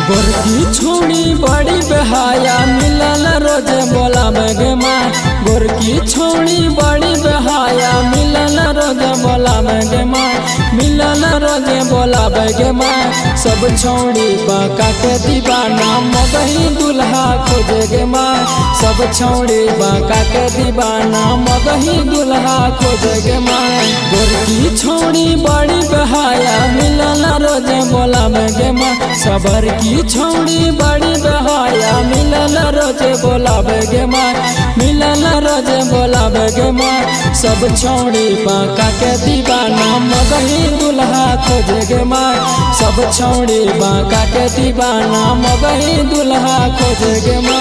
गोरकी छोड़ी बड़ी बहाया मिलल रोज बोला गे माँ। गोरकी छोड़ी बड़ी बहाया मिलल रोज बोला गे माँ। मिलल रोज बोला गे माँ। सब छोड़ी बाका के दीवाना मगही दुल्हा खोजे गे माँ। सब छोड़ी बाका के दीवाना मगही दुल्हा खोजे गे माँ। गोरकी छोड़ी बड़ी बहाया मिलल रोज बोला गे माँ। सबर की छोड़ी बड़ी बहाया मिलल रोज बोलावे गे माँ। मिलल रोज बोलावे गे माँ। सब छोड़ी बाका के दीवाना मगही दुल्हा खोजे गे माँ। सब छोड़ी बाका के दीवाना मगही दुल्हा खोजे गे माँ।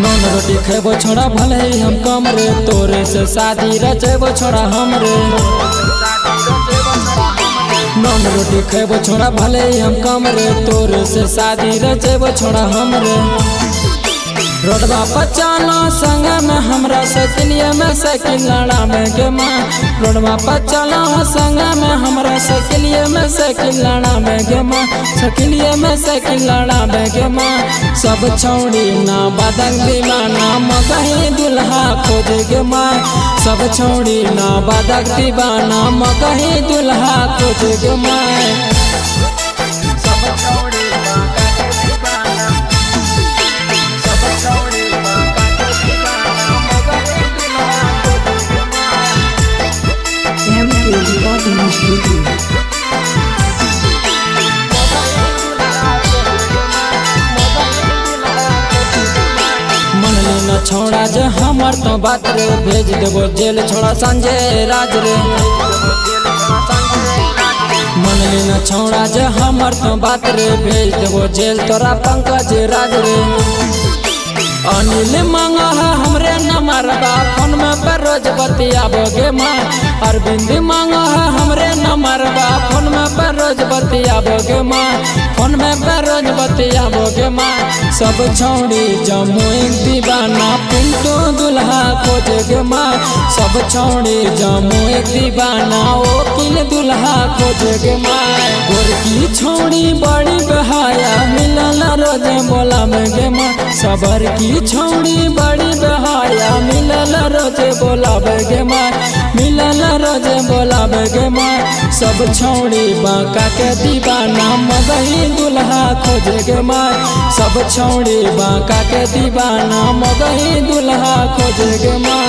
नॉन रोटी खेबो छोड़ा भले ही हम कम रे। तोरे से शादी रचेबो छोड़ा हमरे। नॉन रोटी खेबो छोड़ा भले ही हम कम रे। तोरे से शादी रचेबो छोड़ा हमरे। रोडवा पर चलो संग में हमरा सकिलिया में साइकिल लड़ावे गे माँ। रोडवा पर चलो संग में हमरा सकिलिया में साइकिल लड़ावे गे माँ। सकिलिया में साइकिल लड़ावे गे माँ। सब छोड़ी ना बदक दीवाना मगही दुल्हा खोजे गे माँ। सब छोड़ी ना बदक दीवाना मगही दुल्हा खोजे गे माँ। मनली न छोड़ा जे हमर तो बात रे। भेज देबो जेल छोड़ा संजय राज रे। मनली न छोड़ा जे हमर तो बात रे। भेज देबो जेल तोरा पंकज राज रे। अनिल मांगा है हमरे नंबरबा फोन में पर रोज बतियाबो गे माँ। अरविंद मांगा है हमरे नंबरबा फोन में पर रोज बतियाबो गे माँ। फोन में पर रोज बतियाबो गे माँ। सब छोड़ी जम्मू दीवाना पिंटू दुल्हा खोजे गे माँ। सब छोड़ी जम्मू दीवाना वकील दुल्हा खोजे गे माँ। गोरकी छोड़ी बड़ी बहाया मिलल रोज बोला गे माँ। सबर की छोड़ी बड़ी बहाया मिलल रोज बोलावे गे माँ। मिलल रोज बोलावे गे माँ। सब छोड़ी बाका के दीवाना मगही दुल्हा खोजे गे माँ। सब छोड़ी बाका के दीवाना मगही दुल्हा खोजे गे माँ।